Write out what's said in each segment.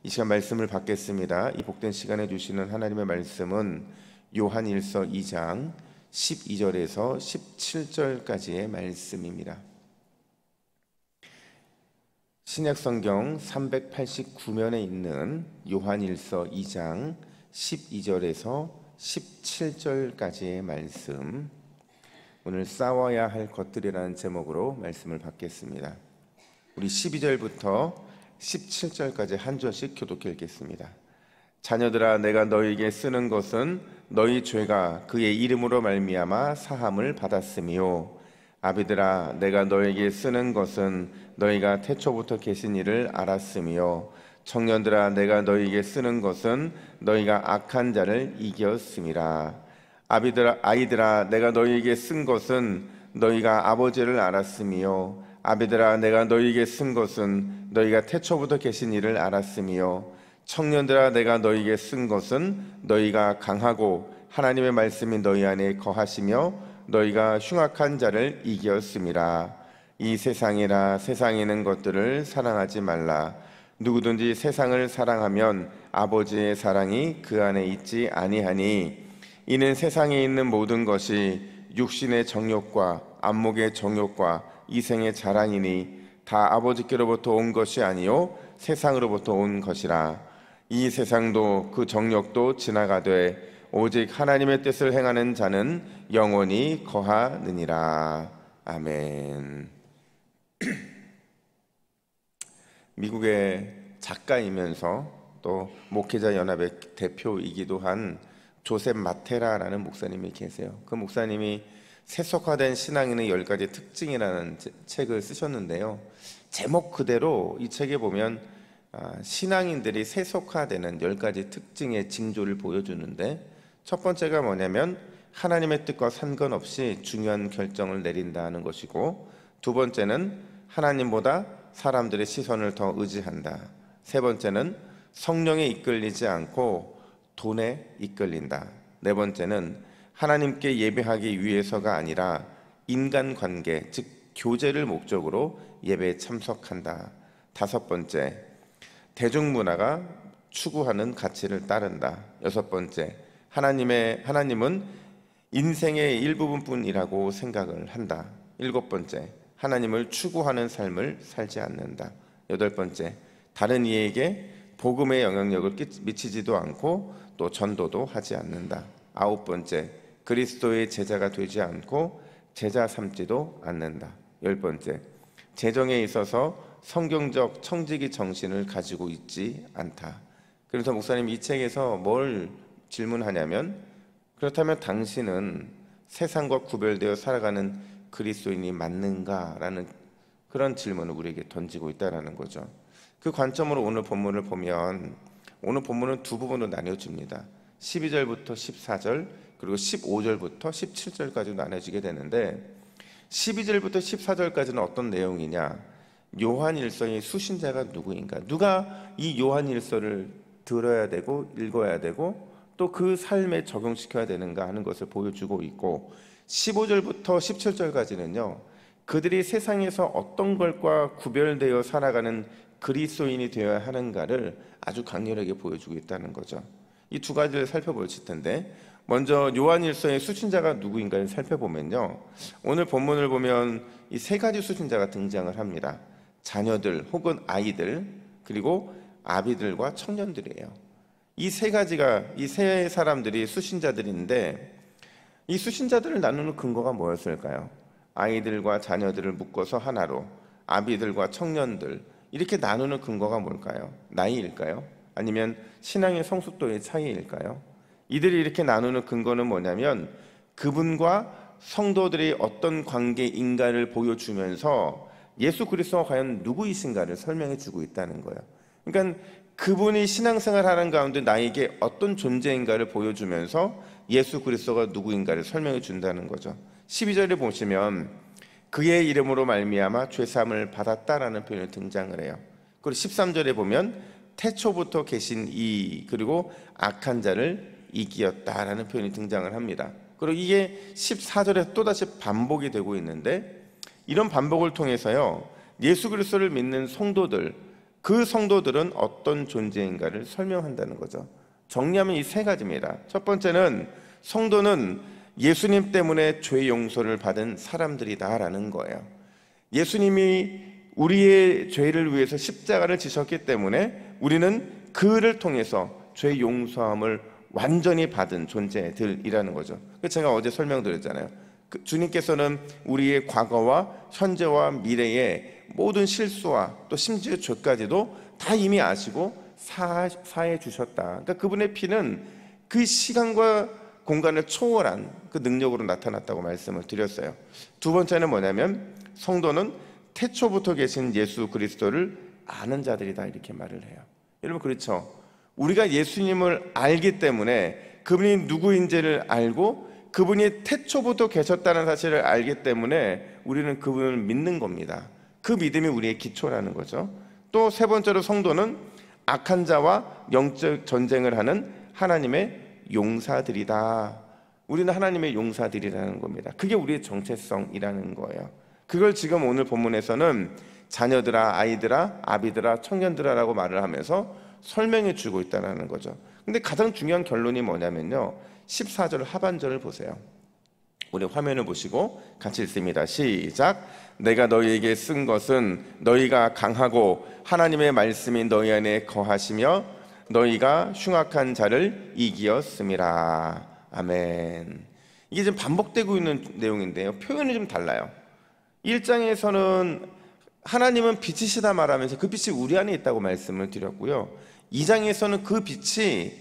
이 시간 말씀을 받겠습니다. 이 복된 시간에 주시는 하나님의 말씀은 요한일서 2장 12절에서 17절까지의 말씀입니다. 신약성경 389면에 있는 요한일서 2장 12절에서 17절까지의 말씀, 오늘 싸워야 할 것들이라는 제목으로 말씀을 받겠습니다. 우리 12절부터 17절까지 한 절씩 교독해 읽겠습니다. 자녀들아, 내가 너희에게 쓰는 것은 너희 죄가 그의 이름으로 말미암아 사함을 받았으며, 아비들아, 내가 너희에게 쓰는 것은 너희가 태초부터 계신 이를 알았으며, 청년들아, 내가 너희에게 쓰는 것은 너희가 악한 자를 이겼음이라. 아이들아, 내가 너희에게 쓴 것은 너희가 아버지를 알았으며, 아비들아, 내가 너희에게 쓴 것은 너희가 태초부터 계신 이를 알았으며, 청년들아, 내가 너희에게 쓴 것은 너희가 강하고 하나님의 말씀이 너희 안에 거하시며 너희가 흉악한 자를 이겼음이라. 이 세상이라 세상에 있는 것들을 사랑하지 말라. 누구든지 세상을 사랑하면 아버지의 사랑이 그 안에 있지 아니하니, 이는 세상에 있는 모든 것이 육신의 정욕과 안목의 정욕과 이생의 자랑이니 다 아버지께로부터 온 것이 아니요 세상으로부터 온 것이라. 이 세상도 그 정욕도 지나가되 오직 하나님의 뜻을 행하는 자는 영원히 거하느니라. 아멘. 미국의 작가이면서 또 목회자 연합의 대표이기도 한 조셉 마테라라는 목사님이 계세요. 그 목사님이 세속화된 신앙인의 10가지 특징이라는 책을 쓰셨는데요, 제목 그대로 이 책에 보면 신앙인들이 세속화되는 10가지 특징의 징조를 보여주는데, 첫 번째가 뭐냐면 하나님의 뜻과 상관없이 중요한 결정을 내린다는 것이고, 두 번째는 하나님보다 사람들의 시선을 더 의지한다. 세 번째는 성령에 이끌리지 않고 돈에 이끌린다. 네 번째는 하나님께 예배하기 위해서가 아니라 인간관계, 즉 교제를 목적으로 예배에 참석한다. 다섯 번째, 대중문화가 추구하는 가치를 따른다. 여섯 번째, 하나님은 인생의 일부분뿐이라고 생각을 한다. 일곱 번째, 하나님을 추구하는 삶을 살지 않는다. 여덟 번째, 다른 이에게 복음의 영향력을 미치지도 않고 또 전도도 하지 않는다. 아홉 번째, 그리스도의 제자가 되지 않고 제자 삼지도 않는다. 열 번째, 재정에 있어서 성경적 청지기 정신을 가지고 있지 않다. 그래서 목사님 이 책에서 뭘 질문하냐면, 그렇다면 당신은 세상과 구별되어 살아가는 그리스도인이 맞는가라는 그런 질문을 우리에게 던지고 있다는 거죠. 그 관점으로 오늘 본문을 보면, 오늘 본문은 두 부분으로 나뉘어집니다. 12절부터 14절 그리고 15절부터 17절까지 나눠지게 되는데, 12절부터 14절까지는 어떤 내용이냐, 요한일서의 수신자가 누구인가, 누가 이 요한일서를 들어야 되고 읽어야 되고 또 그 삶에 적용시켜야 되는가 하는 것을 보여주고 있고, 15절부터 17절까지는요 그들이 세상에서 어떤 것과 구별되어 살아가는 그리스도인이 되어야 하는가를 아주 강렬하게 보여주고 있다는 거죠. 이 두 가지를 살펴볼 텐데, 먼저 요한일서의 수신자가 누구인가를 살펴보면요, 오늘 본문을 보면 이 세 가지 수신자가 등장을 합니다. 자녀들 혹은 아이들, 그리고 아비들과 청년들이에요. 이 세 사람들이 수신자들인데, 이 수신자들을 나누는 근거가 뭐였을까요? 아이들과 자녀들을 묶어서 하나로, 아비들과 청년들 이렇게 나누는 근거가 뭘까요? 나이일까요? 아니면 신앙의 성숙도의 차이일까요? 이들이 이렇게 나누는 근거는 뭐냐면, 그분과 성도들이 어떤 관계인가를 보여주면서 예수 그리스도가 과연 누구이신가를 설명해 주고 있다는 거예요. 그러니까 그분이 신앙생활 하는 가운데 나에게 어떤 존재인가를 보여주면서 예수 그리스도가 누구인가를 설명해 준다는 거죠. 12절에 보시면 그의 이름으로 말미암아 죄사함을 받았다라는 표현이 등장을 해요. 그리고 13절에 보면 태초부터 계신 이, 그리고 악한 자를 이기었다라는 표현이 등장을 합니다. 그리고 이게 14절에 또다시 반복이 되고 있는데, 이런 반복을 통해서요 예수 그리스도를 믿는 성도들, 그 성도들은 어떤 존재인가를 설명한다는 거죠. 정리하면 이 세 가지입니다. 첫 번째는 성도는 예수님 때문에 죄 용서를 받은 사람들이다라는 거예요. 예수님이 우리의 죄를 위해서 십자가를 지셨기 때문에 우리는 그를 통해서 죄 용서함을 완전히 받은 존재들이라는 거죠. 제가 어제 설명드렸잖아요. 주님께서는 우리의 과거와 현재와 미래의 모든 실수와 또 심지어 죄까지도 다 이미 아시고 사해 주셨다. 그러니까 그분의 피는 그 시간과 공간을 초월한 그 능력으로 나타났다고 말씀을 드렸어요. 두 번째는 뭐냐면 성도는 태초부터 계신 예수 그리스도를 아는 자들이다 이렇게 말을 해요. 여러분 그렇죠? 우리가 예수님을 알기 때문에 그분이 누구인지를 알고 그분이 태초부터 계셨다는 사실을 알기 때문에 우리는 그분을 믿는 겁니다. 그 믿음이 우리의 기초라는 거죠. 또 세 번째로 성도는 악한 자와 영적 전쟁을 하는 하나님의 용사들이다. 우리는 하나님의 용사들이라는 겁니다. 그게 우리의 정체성이라는 거예요. 그걸 지금 오늘 본문에서는 자녀들아, 아이들아, 아비들아, 청년들아라고 말을 하면서 설명해 주고 있다는 거죠. 근데 가장 중요한 결론이 뭐냐면요, 14절 하반절을 보세요. 우리 화면을 보시고 같이 읽습니다. 시작. 내가 너희에게 쓴 것은 너희가 강하고 하나님의 말씀이 너희 안에 거하시며 너희가 흉악한 자를 이기었음이라. 아멘. 이게 지금 반복되고 있는 내용인데요, 표현이 좀 달라요. 1장에서는 하나님은 빛이시다 말하면서 그 빛이 우리 안에 있다고 말씀을 드렸고요, 2장에서는 그 빛이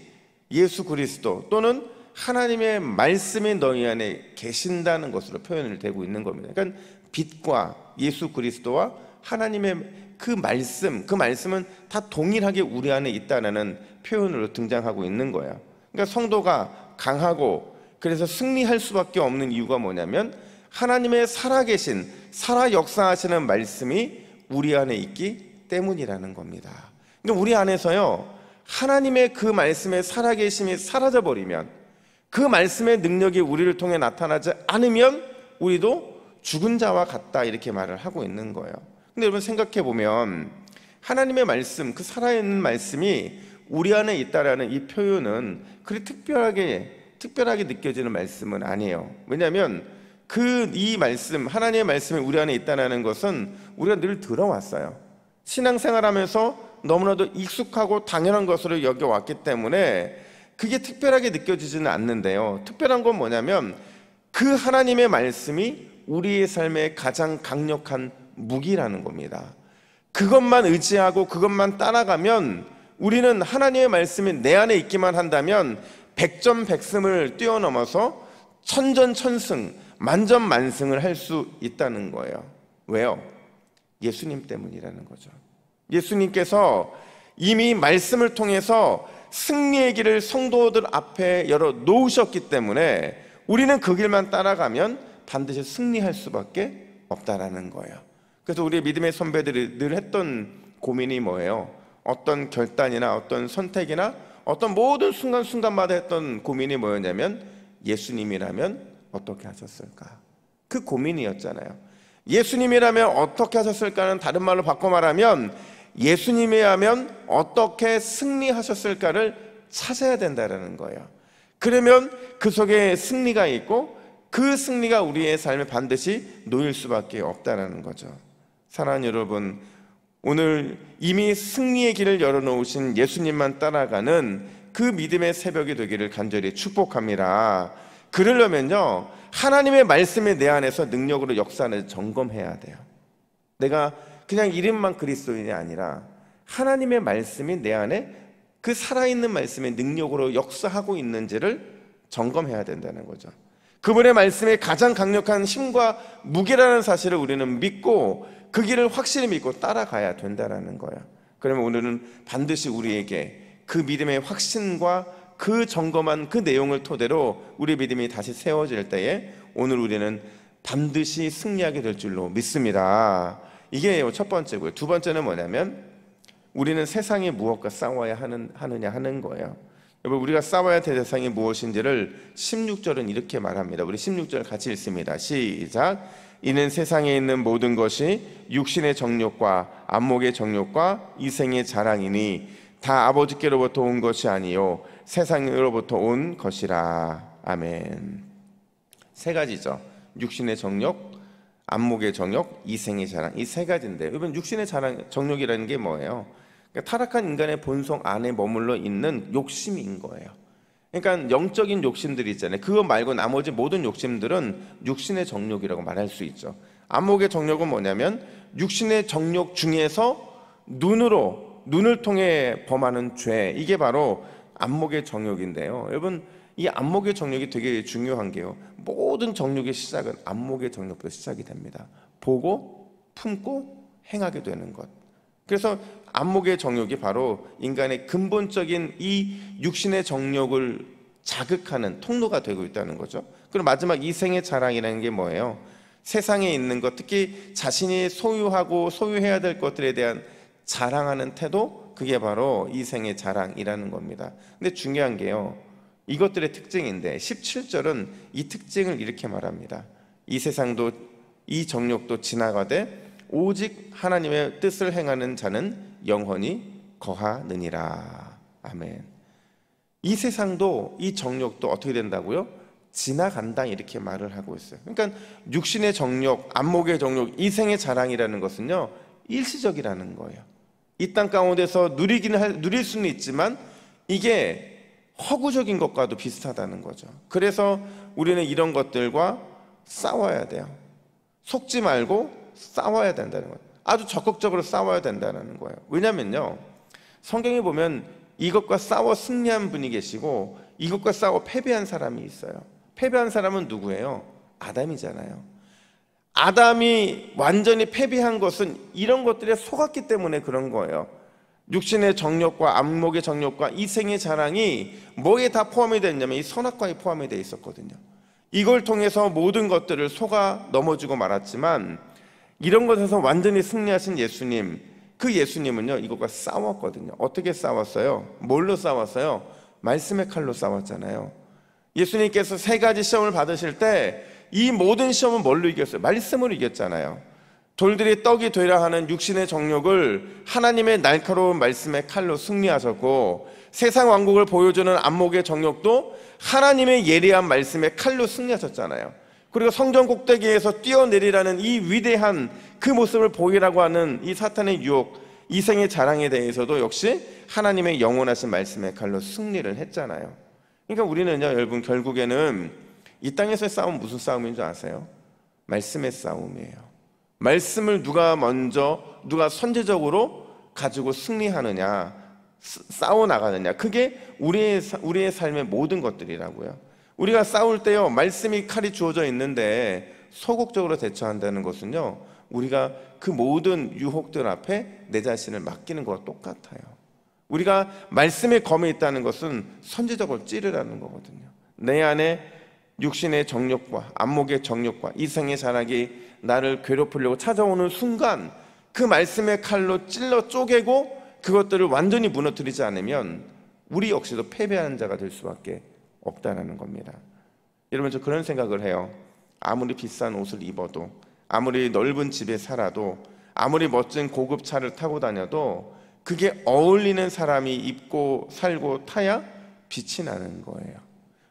예수 그리스도 또는 하나님의 말씀이 너희 안에 계신다는 것으로 표현을 되고 있는 겁니다. 그러니까 빛과 예수 그리스도와 하나님의 그 말씀은 다 동일하게 우리 안에 있다는 표현으로 등장하고 있는 거예요. 그러니까 성도가 강하고 그래서 승리할 수밖에 없는 이유가 뭐냐면 하나님의 살아계신 살아 역사하시는 말씀이 우리 안에 있기 때문이라는 겁니다. 그러니까 우리 안에서요, 하나님의 그 말씀의 살아계심이 사라져버리면, 그 말씀의 능력이 우리를 통해 나타나지 않으면 우리도 죽은 자와 같다 이렇게 말을 하고 있는 거예요. 근데 여러분 생각해 보면 하나님의 말씀, 그 살아있는 말씀이 우리 안에 있다라는 이 표현은 그리 특별하게 느껴지는 말씀은 아니에요. 왜냐하면 이 말씀, 하나님의 말씀이 우리 안에 있다는 것은 우리가 늘 들어왔어요. 신앙생활하면서 너무나도 익숙하고 당연한 것으로 여겨왔기 때문에 그게 특별하게 느껴지지는 않는데요, 특별한 건 뭐냐면 그 하나님의 말씀이 우리의 삶의 가장 강력한 무기라는 겁니다. 그것만 의지하고 그것만 따라가면, 우리는 하나님의 말씀이 내 안에 있기만 한다면 백전백승을 뛰어넘어서 천전천승, 만전만승을 할 수 있다는 거예요. 왜요? 예수님 때문이라는 거죠. 예수님께서 이미 말씀을 통해서 승리의 길을 성도들 앞에 열어 놓으셨기 때문에 우리는 그 길만 따라가면 반드시 승리할 수밖에 없다라는 거예요. 그래서 우리 믿음의 선배들이 늘 했던 고민이 뭐예요? 어떤 결단이나 어떤 선택이나 어떤 모든 순간순간마다 했던 고민이 뭐였냐면 예수님이라면 어떻게 하셨을까? 그 고민이었잖아요. 예수님이라면 어떻게 하셨을까는 다른 말로 바꿔 말하면 예수님이라면 어떻게 승리하셨을까를 찾아야 된다는 거예요. 그러면 그 속에 승리가 있고 그 승리가 우리의 삶에 반드시 놓일 수밖에 없다는 거죠. 사랑하는 여러분, 오늘 이미 승리의 길을 열어놓으신 예수님만 따라가는 그 믿음의 새벽이 되기를 간절히 축복합니다. 그러려면요, 하나님의 말씀이 내 안에서 능력으로 역사를 점검해야 돼요. 내가 그냥 이름만 그리스도인이 아니라 하나님의 말씀이 내 안에 그 살아있는 말씀의 능력으로 역사하고 있는지를 점검해야 된다는 거죠. 그분의 말씀이 가장 강력한 힘과 무게라는 사실을 우리는 믿고 그 길을 확실히 믿고 따라가야 된다는 거예요. 그러면 오늘은 반드시 우리에게 그 믿음의 확신과 그 점검한 그 내용을 토대로 우리 믿음이 다시 세워질 때에 오늘 우리는 반드시 승리하게 될 줄로 믿습니다. 이게 첫 번째고요. 두 번째는 뭐냐면 우리는 세상에 무엇과 싸워야 하느냐 하는 거예요. 여러분, 우리가 싸워야 될 대상이 무엇인지를 16절은 이렇게 말합니다. 우리 16절 같이 읽습니다. 시작. 이는 세상에 있는 모든 것이 육신의 정욕과 안목의 정욕과 이생의 자랑이니 다 아버지께로부터 온 것이 아니요 세상으로부터 온 것이라. 아멘. 세 가지죠. 육신의 정욕, 안목의 정욕, 이생의 자랑. 이 세 가지인데, 여러분 육신의 자랑, 정욕이라는 게 뭐예요? 그러니까 타락한 인간의 본성 안에 머물러 있는 욕심인 거예요. 그러니까 영적인 욕심들이 있잖아요. 그거 말고 나머지 모든 욕심들은 육신의 정욕이라고 말할 수 있죠. 안목의 정욕은 뭐냐면 육신의 정욕 중에서 눈을 통해 범하는 죄, 이게 바로 안목의 정욕인데요. 여러분 이 안목의 정욕이 되게 중요한 게요, 모든 정욕의 시작은 안목의 정욕부터 시작이 됩니다. 보고 품고 행하게 되는 것. 그래서 안목의 정욕이 바로 인간의 근본적인 이 육신의 정욕을 자극하는 통로가 되고 있다는 거죠. 그리고 마지막 이생의 자랑이라는 게 뭐예요? 세상에 있는 것, 특히 자신이 소유하고 소유해야 될 것들에 대한 자랑하는 태도, 그게 바로 이생의 자랑이라는 겁니다. 근데 중요한 게요, 이것들의 특징인데 17절은 이 특징을 이렇게 말합니다. 이 세상도 이 정욕도 지나가되 오직 하나님의 뜻을 행하는 자는 영원히 거하느니라. 아멘. 이 세상도 이 정욕도 어떻게 된다고요? 지나간다, 이렇게 말을 하고 있어요. 그러니까 육신의 정욕, 안목의 정욕, 이생의 자랑이라는 것은요 일시적이라는 거예요. 이 땅 가운데서 누릴 수는 있지만 이게 허구적인 것과도 비슷하다는 거죠. 그래서 우리는 이런 것들과 싸워야 돼요. 속지 말고 싸워야 된다는 거예요. 아주 적극적으로 싸워야 된다는 거예요. 왜냐면요, 성경에 보면 이것과 싸워 승리한 분이 계시고 이것과 싸워 패배한 사람이 있어요. 패배한 사람은 누구예요? 아담이잖아요. 아담이 완전히 패배한 것은 이런 것들에 속았기 때문에 그런 거예요. 육신의 정욕과 안목의 정욕과 이생의 자랑이 뭐에 다 포함이 됐냐면 이 선악과에 포함이 되어 있었거든요. 이걸 통해서 모든 것들을 속아 넘어지고 말았지만 이런 것에서 완전히 승리하신 예수님, 그 예수님은요 이것과 싸웠거든요. 어떻게 싸웠어요? 뭘로 싸웠어요? 말씀의 칼로 싸웠잖아요. 예수님께서 세 가지 시험을 받으실 때 이 모든 시험은 뭘로 이겼어요? 말씀으로 이겼잖아요. 돌들이 떡이 되라 하는 육신의 정욕을 하나님의 날카로운 말씀의 칼로 승리하셨고, 세상 왕국을 보여주는 안목의 정욕도 하나님의 예리한 말씀의 칼로 승리하셨잖아요. 그리고 성전 꼭대기에서 뛰어내리라는 이 위대한 그 모습을 보이라고 하는 이 사탄의 유혹, 이생의 자랑에 대해서도 역시 하나님의 영원하신 말씀의 칼로 승리를 했잖아요. 그러니까 우리는요 여러분, 결국에는 이 땅에서의 싸움은 무슨 싸움인 줄 아세요? 말씀의 싸움이에요. 말씀을 누가 선제적으로 가지고 승리하느냐, 싸워나가느냐, 그게 우리의 삶의 모든 것들이라고요. 우리가 싸울 때요 말씀이 칼이 주어져 있는데 소극적으로 대처한다는 것은요 우리가 그 모든 유혹들 앞에 내 자신을 맡기는 것과 똑같아요. 우리가 말씀의 검에 있다는 것은 선제적으로 찌르라는 거거든요. 내 안에 육신의 정욕과 안목의 정욕과 이생의 자랑이 나를 괴롭히려고 찾아오는 순간 그 말씀의 칼로 찔러 쪼개고 그것들을 완전히 무너뜨리지 않으면 우리 역시도 패배하는 자가 될 수밖에 없다는 겁니다. 여러분, 저 그런 생각을 해요. 아무리 비싼 옷을 입어도, 아무리 넓은 집에 살아도, 아무리 멋진 고급 차를 타고 다녀도 그게 어울리는 사람이 입고 살고 타야 빛이 나는 거예요.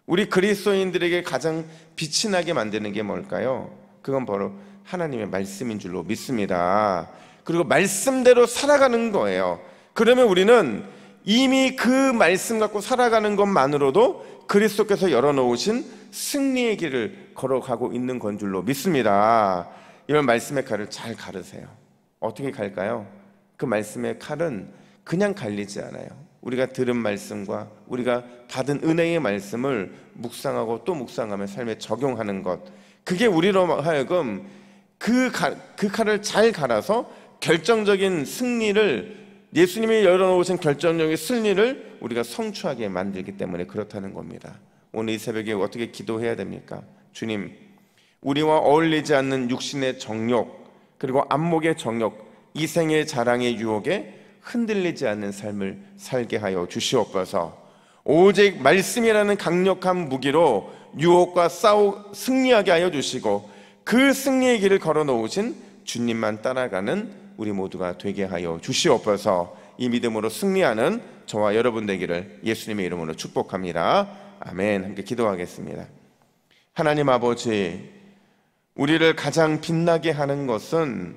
우리 그리스도인들에게 가장 빛이 나게 만드는 게 뭘까요? 그건 바로 하나님의 말씀인 줄로 믿습니다. 그리고 말씀대로 살아가는 거예요. 그러면 우리는 이미 그 말씀 갖고 살아가는 것만으로도 그리스도께서 열어놓으신 승리의 길을 걸어가고 있는 건 줄로 믿습니다. 이런 말씀의 칼을 잘 가르세요. 어떻게 갈까요? 그 말씀의 칼은 그냥 갈리지 않아요. 우리가 들은 말씀과 우리가 받은 은혜의 말씀을 묵상하고 또 묵상하며 삶에 적용하는 것, 그게 우리로 하여금 그 칼을 잘 갈아서 결정적인 승리를, 예수님이 열어놓으신 결정적인 승리를 우리가 성취하게 만들기 때문에 그렇다는 겁니다. 오늘 이 새벽에 어떻게 기도해야 됩니까? 주님, 우리와 어울리지 않는 육신의 정욕, 그리고 안목의 정욕, 이생의 자랑의 유혹에 흔들리지 않는 삶을 살게 하여 주시옵소서. 오직 말씀이라는 강력한 무기로 유혹과 승리하게 하여 주시고, 그 승리의 길을 걸어 놓으신 주님만 따라가는 우리 모두가 되게 하여 주시옵소서. 이 믿음으로 승리하는 저와 여러분 되기를 예수님의 이름으로 축복합니다. 아멘. 함께 기도하겠습니다. 하나님 아버지, 우리를 가장 빛나게 하는 것은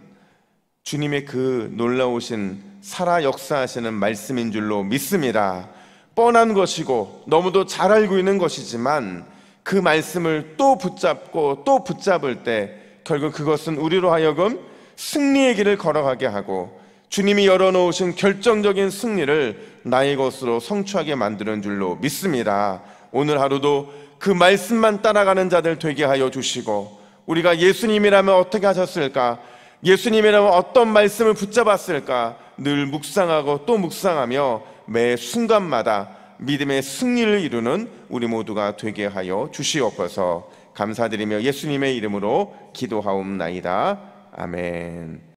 주님의 그 놀라우신 살아 역사하시는 말씀인 줄로 믿습니다. 뻔한 것이고 너무도 잘 알고 있는 것이지만 그 말씀을 또 붙잡고 또 붙잡을 때 결국 그것은 우리로 하여금 승리의 길을 걸어가게 하고 주님이 열어놓으신 결정적인 승리를 나의 것으로 성취하게 만드는 줄로 믿습니다. 오늘 하루도 그 말씀만 따라가는 자들 되게 하여 주시고, 우리가 예수님이라면 어떻게 하셨을까, 예수님이라면 어떤 말씀을 붙잡았을까 늘 묵상하고 또 묵상하며 매 순간마다 믿음의 승리를 이루는 우리 모두가 되게 하여 주시옵소서. 감사드리며 예수님의 이름으로 기도하옵나이다. 아멘.